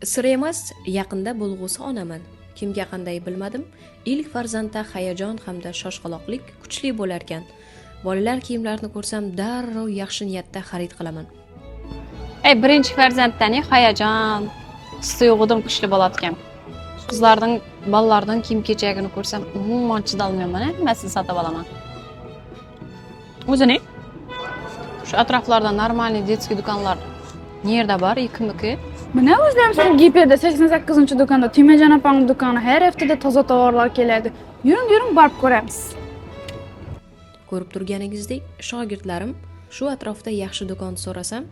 Sir emas, yaqinda bo'lg'usi onaman. Kimga qanday bilmadim, ilk farzandda hayajon hamda shoshqaloqlik kuchli bo'lar ekan. Bolalar kiyimlarini ko'rsam darrov yaxshi niyatda xarid qilaman. Birinchi farzanddan hayajon, his-tuyg'udim kuchli bo'ladi ekan. Qizlarning, bolalarning kiyim-kechagini ko'rsam, umuman chidolmayman, hammasini sotib olaman. O'zini shu atroflarda normalniy детский do'konlar nerda bor, ikimiki? Mana o'zim shu Giperda 88-do'konda Timajon opamning do'koni har haftada toza tovarlar keladi. Yuring, borib ko'ramiz. Ko'rib turganingizdek, shogirdlarim shu atrofda yaxshi do'kon so'rasam,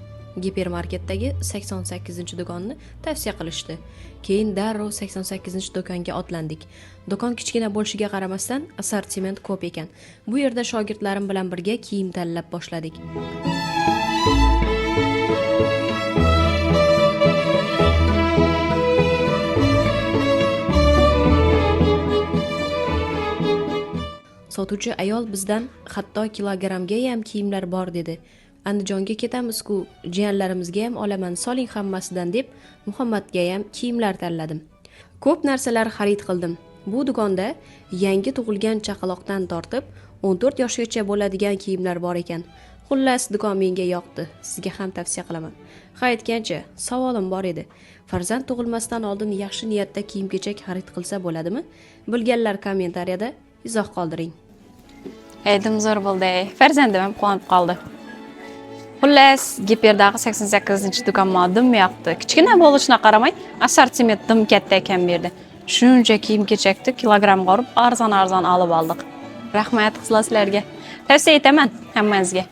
gipermarketdagi 88-do'konni tavsiya qilishdi. Keyin darrov 88-do'konga otlandik. Do'kon kichkina bo'lishiga qaramasdan, assortiment ko'p ekan. Bu yerda shogirdlarim bilan birga kiyim tanlab boshladik. Sotuvchi ayol bizdan hatto kilogrammga ham kiyimlar bor dedi. Andijonga ketamiz-ku, jiyanlarimizga ham olaman, soling hammasidan deb Muhammadga ham kiyimlar tanladim. Ko'p narsalar xarid qildim. Bu do'konda yangi tug'ilgan chaqaloqdan tortib 14 yoshgacha bo'ladigan kiyimlar bor ekan. Xullas, do'kon menga yoqdi. Sizga ham tavsiya qilaman. Ha aytgancha, savolim bor edi. Farzand tug'ilmasdan oldin yaxshi niyatda kiyim-kechak xarid qilsa bo'ladimi? Bilganlar kommentariyada izoh qoldiring. Edim zo'r bo'ldi. Farzandim ham quvonib qoldi. Xullas, Giperdagi 88-do'kon modim yoqdi. Kichkina bo'lishina qaramay, assortimentim katta ekan bu yerda. Shuncha kiyim-kechakni kilogrammga urib, arzon olib oldik. Rahmat qizlar sizlarga. Tavsiya etaman hammangizga.